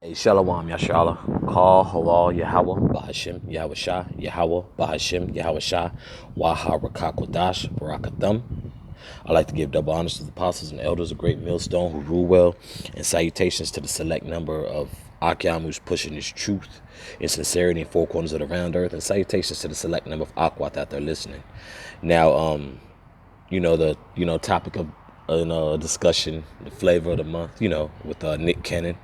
Hey, Shalom Yashala, Call Halal Yahweh, Bahashim Yahweh Shah, Yahweh, Bahashim Yahweh Shah, Waha Rakakwadash, Barakathum. I like to give double honors to the apostles and elders, a great millstone who rule well, and salutations to the select number of Akyam who's pushing his truth and sincerity in four corners of the round earth, and salutations to the select number of Akwat out there listening. Now, the topic of discussion, the flavor of the month, with Nick Cannon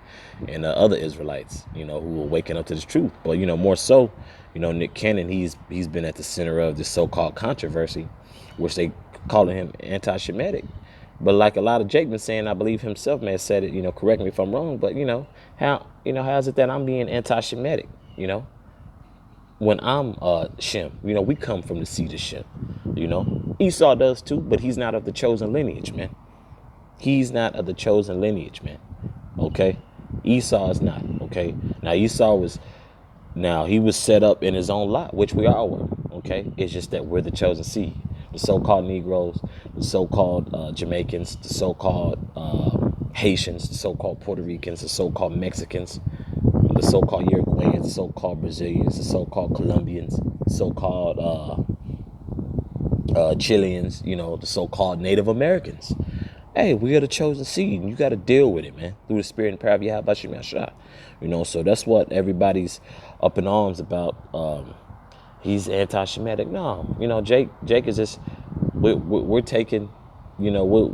and other Israelites, who are waking up to this truth. But more so, Nick Cannon, he's been at the center of this so-called controversy, which they calling him anti-Shemitic. But like a lot of Jake been saying, I believe himself may have said it. Correct me if I'm wrong, but how is it that I'm being anti-Shemitic? When I'm Shem, we come from the seed of Shem. Esau does too, but he's not of the chosen lineage, man. He's not of the chosen lineage, man. Okay, Esau is not. Okay, now he was set up in his own lot, which we all were. Okay, it's just that we're the chosen seed. The so-called Negroes, the so-called Jamaicans, the so-called Haitians, the so-called Puerto Ricans, the so-called Mexicans, the so-called Uruguayans, the so-called Brazilians, the so-called Colombians, so-called Chileans, the so-called Native Americans. Hey, we are the chosen seed, and you got to deal with it, man, through the spirit and power of Yahweh Shem Yashah. So that's what everybody's up in arms about. He's anti-Shemitic. No, Jake is just we're taking, we're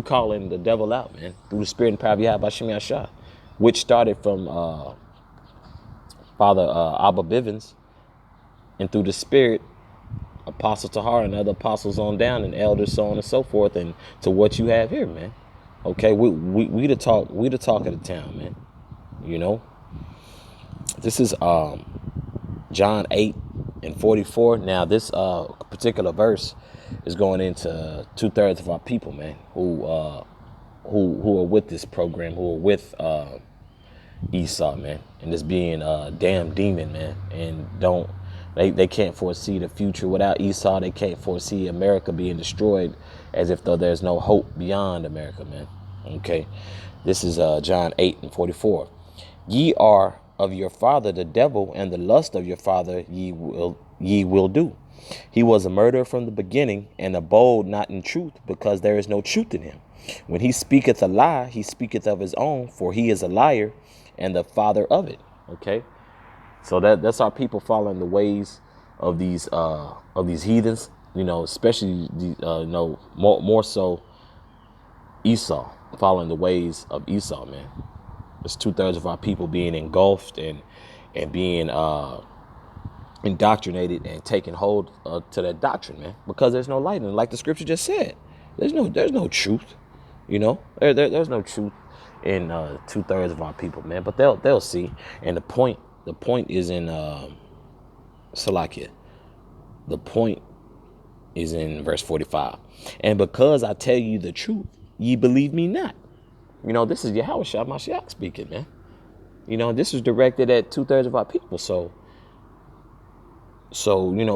calling the devil out, man, through the spirit and power of Yahweh Shem Yashah, which started from Father Abba Bivens, and through the spirit, Apostle Tahar and other apostles on down, and elders, so on and so forth, and to what you have here, man. Okay, we the talk of the town, man. This is John 8:44. Now this particular verse is going into 2/3 of our people, man, who are with this program, who are with Esau, man, and this being a damn demon, man, and they can't foresee the future without Esau. They can't foresee America being destroyed, as if though there's no hope beyond America, man. Okay, this is John 8:44. Ye are of your father the devil, and the lust of your father ye will do. He was a murderer from the beginning, and abode not in truth, because there is no truth in him. When he speaketh a lie, he speaketh of his own, for he is a liar and the father of it. Okay, so that's our people following the ways of these heathens, especially more so Esau, following the ways of Esau, man. It's 2/3 of our people being engulfed and being indoctrinated and taking hold to that doctrine, man, because there's no light in it. Like the scripture just said, there's no truth. There's no truth in 2/3 of our people, man. But they'll see. And the point is in Salakia. The point is in verse 45. And because I tell you the truth, ye believe me not. This is Yahweh Shah Mashiach speaking, man. This is directed at 2/3 of our people. So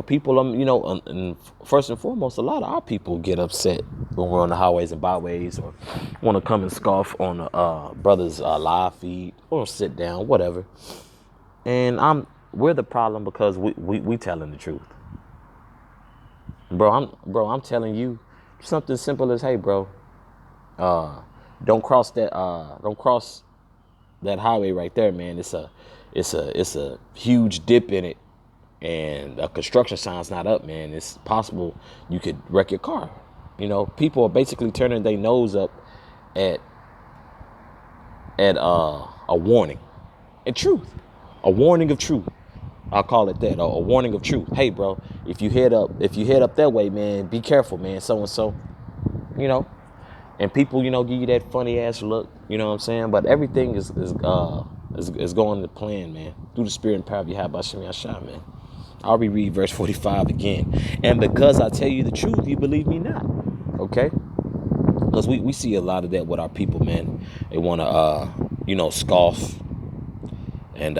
people, and first and foremost, a lot of our people get upset when we're on the highways and byways, or want to come and scoff on a brother's live feed, or sit down, whatever. And we're the problem, because we telling the truth, bro. I'm telling you something simple as, hey, bro, don't cross that highway right there, man. It's a huge dip in it, and a construction sign's not up, man. It's possible you could wreck your car. People are basically turning their nose up at a warning, and truth, a warning of truth. I'll call it that, a warning of truth. Hey, bro, if you head up that way, man, be careful, man. So and so, and people, give you that funny ass look. You know what I'm saying? But everything is going to plan, man, through the spirit and power of Yahweh Shem Yashah, man. I'll reread verse 45 again. And because I tell you the truth, you believe me not. Okay? Because we see a lot of that with our people, man. They want to, scoff and,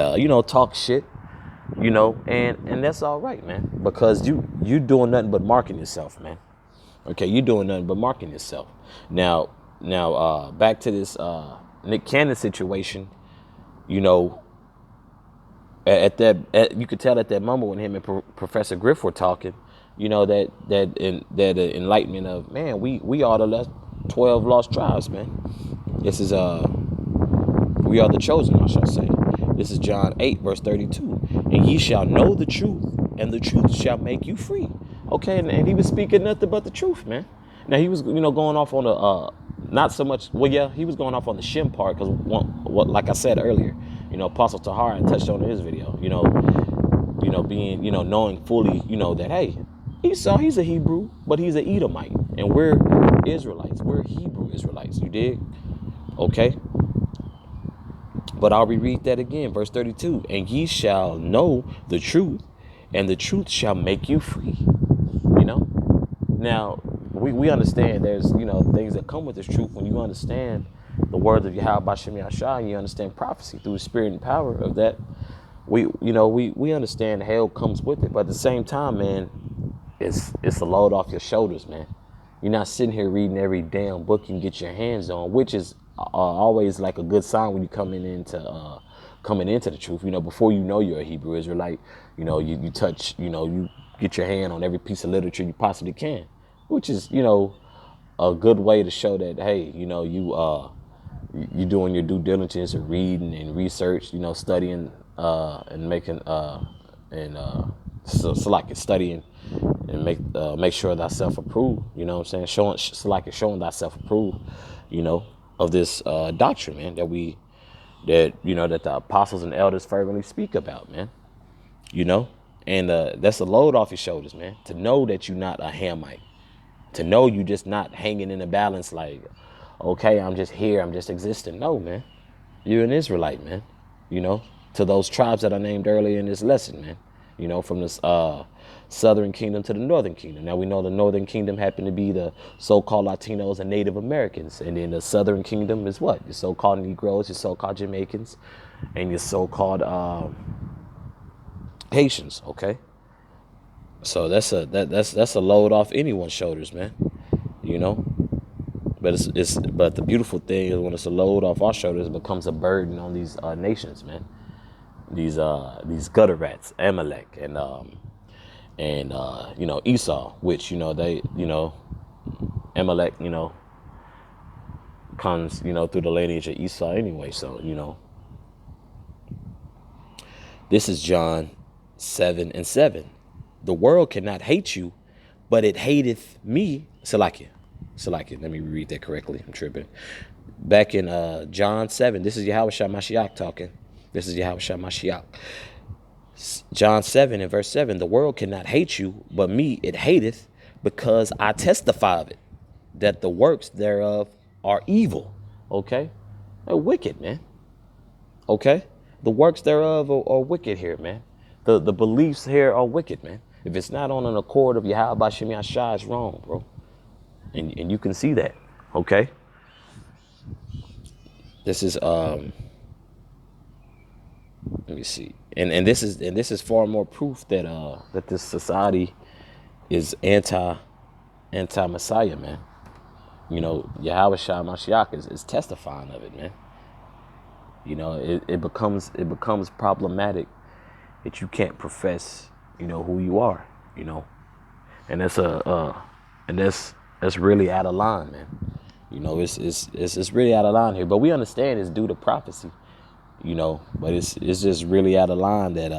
talk shit, and that's all right, man. Because you doing nothing but marking yourself, man. Okay, you doing nothing but marking yourself. Now, back to this Nick Cannon situation, you know, you could tell at that moment when him and Professor Griff were talking, you know, that enlightenment of, man, we are the 12 lost tribes, man. This is we are the chosen, I shall say. This is John 8 verse 32. And ye shall know the truth, and the truth shall make you free. Okay, and he was speaking nothing but the truth, man. Now he was, you know, going off on the not so much. Well, yeah, he was going off on the Shem part because what, like I said earlier, you know, Apostle Tahar touched on in his video. You know, being, you know, knowing fully, you know, that hey, Esau, he's a Hebrew, but he's an Edomite, and we're Israelites. We're Hebrew Israelites. You dig? Okay. But I'll reread that again, verse 32. And ye shall know the truth, and the truth shall make you free. You know? Now, we understand there's, you know, things that come with this truth. When you understand the words of Yahweh Bashem Yahshua, you understand prophecy through the spirit and power of that. We understand hell comes with it. But at the same time, man, it's a load off your shoulders, man. You're not sitting here reading every damn book you can get your hands on, which is always like a good sign when you coming into the truth. You know, before you know you're a Hebrew Israelite, you know, you touch, you know, you get your hand on every piece of literature you possibly can, which is, you know, a good way to show that, hey, you know, you doing your due diligence of reading and research, you know, studying and making so like it's studying and make sure thyself approved. You know what I'm saying? Showing thyself approved, you know, of this doctrine, man, that you know, that the apostles and elders fervently speak about, man. You know, and that's a load off your shoulders, man. To know that you're not a Hamite, to know you just not hanging in the balance, like, okay, I'm just here, I'm just existing. No, man, you're an Israelite, man. You know, to those tribes that I named earlier in this lesson, man. You know, from this southern kingdom to the northern kingdom. Now we know the northern kingdom happened to be the so-called Latinos and Native Americans, and then the southern kingdom is what? Your so-called Negroes, your so-called Jamaicans, and your so-called Haitians. Okay, so that's a load off anyone's shoulders, man. You know, but but the beautiful thing is when it's a load off our shoulders, it becomes a burden on these nations, man. These gutter rats, Amalek, and you know, Esau, which, you know, they, you know, Amalek, you know, comes, you know, through the lineage of Esau anyway. So, you know, this is John 7:7. The world cannot hate you, but it hateth me. Salakia. Let me read that correctly. I'm tripping. Back in John 7, this is Yahushua Mashiach talking. This is Yahushua Mashiach. John 7 and verse 7, the world cannot hate you, but me it hateth, because I testify of it, that the works thereof are evil. Okay? They're wicked, man. Okay? The works thereof are wicked here, man. The beliefs here are wicked, man. If it's not on an accord of Yahweh Bashem Yahshua, it's wrong, bro. And you can see that. Okay? This is let me see. And this is far more proof that that this society is anti-Messiah, man. You know, Yahweh Shai Mashiach is testifying of it, man. You know, it becomes problematic that you can't profess, you know, who you are, you know. And that's that's really out of line, man. You know, it's really out of line here. But we understand it's due to prophecy. You know, but it's just really out of line that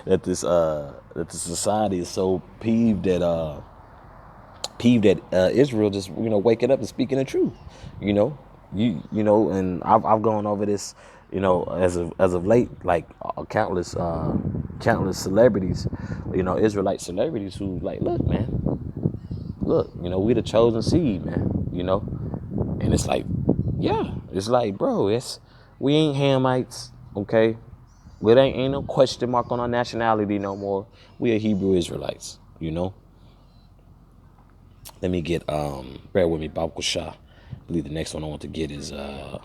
that the society is so peeved at Israel just, you know, waking up and speaking the truth. You know, you know, and I've gone over this, you know, as of late, like countless celebrities, you know, Israelite celebrities who like, look, man, look, you know, we the chosen seed, man. You know, and it's like, yeah, it's like, bro, we ain't Hamites, okay? It ain't no question mark on our nationality no more. We are Hebrew Israelites, you know? Let me get, bear with me, Bab Shah. I believe the next one I want to get is, let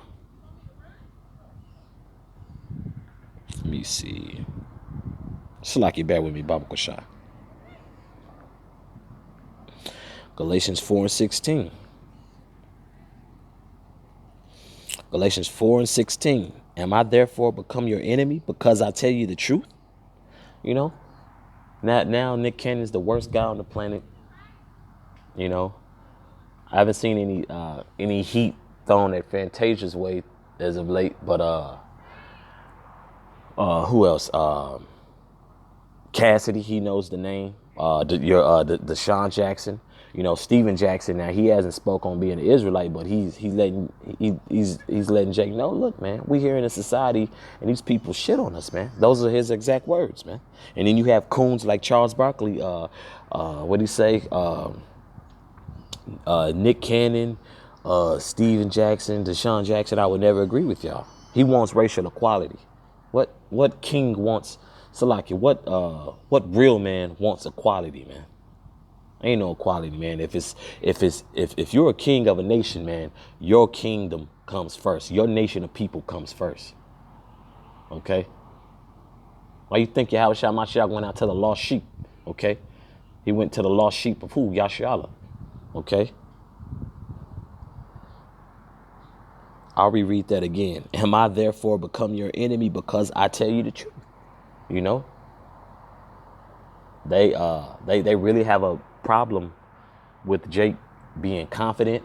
me see. Salaki, bear with me, Bab Shah. Galatians 4:16. Galatians 4:16. Am I therefore become your enemy because I tell you the truth? You know, now Nick Cannon's the worst guy on the planet. You know, I haven't seen any heat thrown at Fantasia's way as of late, but who else? Cassidy, he knows the name. The Sean Jackson, you know, Steven Jackson. Now he hasn't spoke on being an Israelite, but he's letting Jake know. Look, man, we here in a society, and these people shit on us, man. Those are his exact words, man. And then you have coons like Charles Barkley. What do you say? Nick Cannon, Steven Jackson, Deshaun Jackson. I would never agree with y'all. He wants racial equality. What king wants? Salaki, what real man wants equality, man? Ain't no equality, man. If you're a king of a nation, man, your kingdom comes first. Your nation of people comes first. Okay? Why you think Yahushua Mashiach went out to the lost sheep? Okay? He went to the lost sheep of who? Yasharala. Okay? I'll reread that again. Am I therefore become your enemy because I tell you the truth? You know? They really have a problem with Jake being confident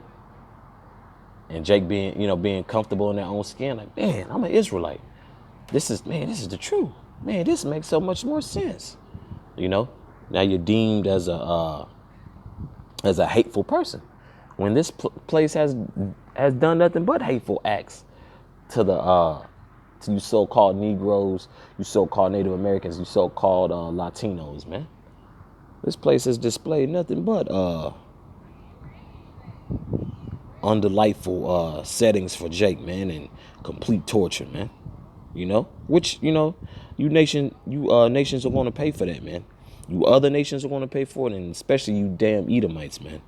and Jake being comfortable in their own skin. Like, man, I'm an Israelite. This is the truth. Man, this makes so much more sense. You know? Now you're deemed as a hateful person when this place has done nothing but hateful acts to you so-called Negroes, you so-called Native Americans, you so-called Latinos, man. This place has displayed nothing but undelightful settings for Jake, man, and complete torture, man. You know, which you nations are going to pay for that, man. You other nations are going to pay for it, and especially you damn Edomites, man.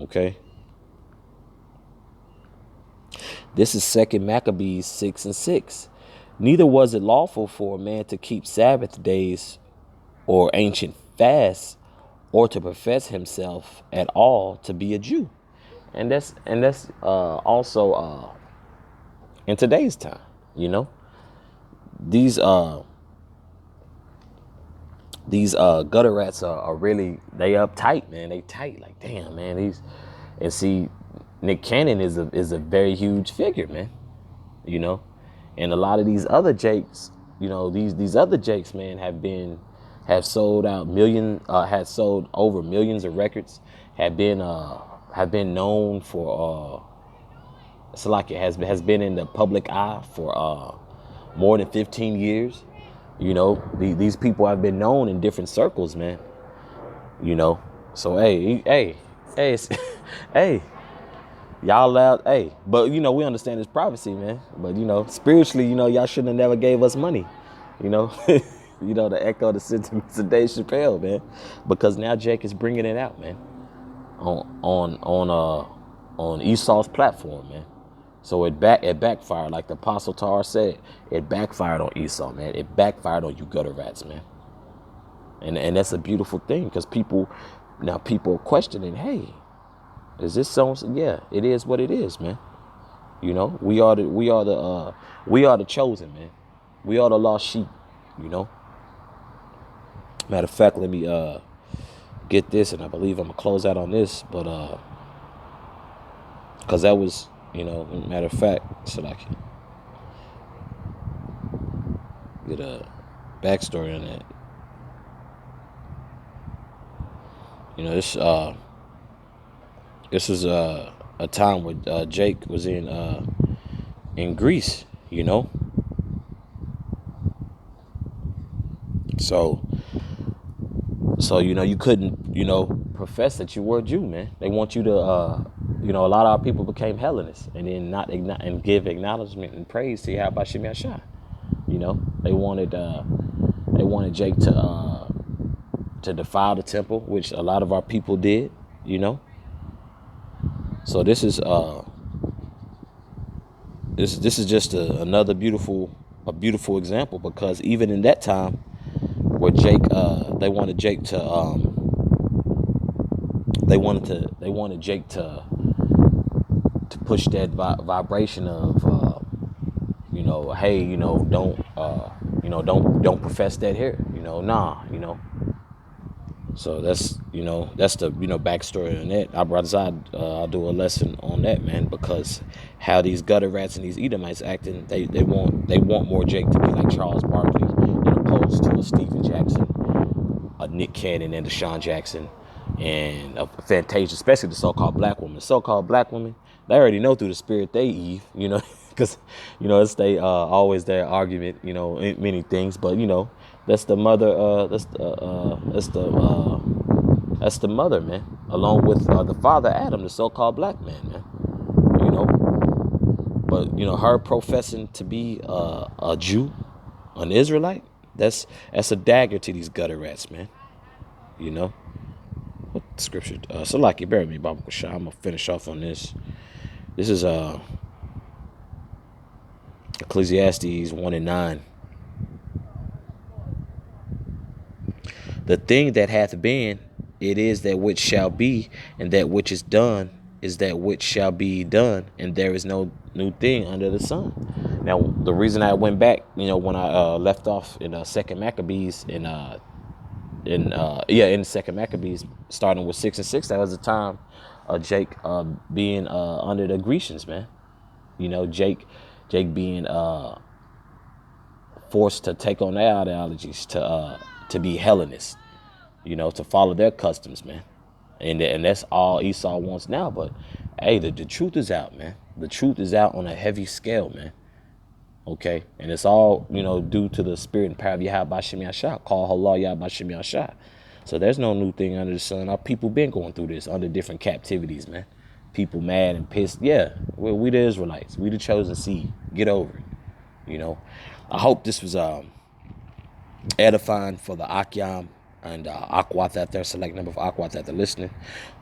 Okay. This is 2 Maccabees 6:6. Neither was it lawful for a man to keep Sabbath days or ancient fasts or to profess himself at all to be a Jew. And that's also in today's time, you know. These gutter rats are really, they uptight, man. They tight, like, damn, man. And see, Nick Cannon is a very huge figure, man. You know, and a lot of these other Jakes, you know, these other Jakes, man, have sold over millions of records, have been known for Salakia has been in the public eye for more than 15 years. You know, these people have been known in different circles, man. You know, so hey, hey, y'all allowed, hey, but you know, we understand it's privacy, man. But you know, spiritually, you know, y'all shouldn't have never gave us money. You know, you know, to echo the sentiments of Dave Chappelle, man, because now Jake is bringing it out, man, on Esau's platform, man. So it backfired, like the Apostle Tar said. It backfired on Esau, man. It backfired on you gutter rats, man. And that's a beautiful thing, because people are questioning, hey, is this so? Yeah, it is what it is, man. You know, we are the chosen, man. We are the lost sheep, you know. Matter of fact, let me get this, and I believe I'm gonna close out on this, but because that was, you know, matter of fact, so I can get a backstory on that. You know, this is a time where Jake was in Greece, you know. So you know, you couldn't, you know, profess that you were a Jew, man. They want you to you know, a lot of our people became Hellenists and then and give acknowledgement and praise to Yahweh Shem Yashah. You know, they wanted Jake to defile the temple, which a lot of our people did, you know. So this is this is just another beautiful example, because even in that time where Jake they wanted Jake to push that vibration of, hey, don't profess that here, nah, So that's the, backstory on that. I'll do a lesson on that, man, because how these gutter rats and these Edomites acting, they want more Jake to be like Charles Barkley, opposed to a Stephen Jackson, a Nick Cannon, and Deshaun Jackson, and a Fantasia, especially the so-called black woman. So-called black women, they already know through the spirit they Eve, because it's they always their argument, in many things, but that's the mother. That's the mother, man, along with the father Adam, the so-called black man, you know. But her professing to be a Jew, an Israelite, that's a dagger to these gutter rats, man. What scripture? So like you bear me, Baba Kashah. I'm gonna finish off on this. This is Ecclesiastes 1:9. The thing that hath been, it is that which shall be, and that which is done is that which shall be done, and there is no new thing under the sun. Now, the reason I went back, when I left off in Second Maccabees, in Second Maccabees, starting with 6:6, that was the time Jake being under the Grecians, man. Jake being forced to take on their ideologies, to be Hellenists, to follow their customs, man. And that's all Esau wants now. But hey, the truth is out, man. The truth is out on a heavy scale, man. Okay, and it's all due to the spirit and power of Yahweh Shem Yahshua. Call Allah Yahweh Shem Yahshua. So there's no new thing under the sun. Our people been going through this under different captivities, man. People mad and pissed. Yeah, we the Israelites. We the chosen seed. Get over it. I hope this was edifying for the Akyam and Akwat out there, select number of Akwat out there listening.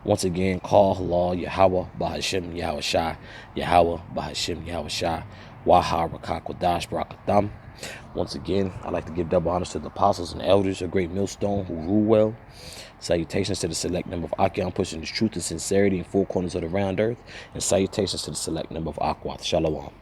Once again, call Allah Yahweh Bahashim Yahweh Shai, Yahweh Bahashim Yahweh Shai, Waha Rakakwadash Barakatham. Once again, I'd like to give double honors to the apostles and elders, a great millstone who rule well. Salutations to the select number of Akyam, pushing the truth and sincerity in four corners of the round earth. And salutations to the select number of Akwat. Shalom.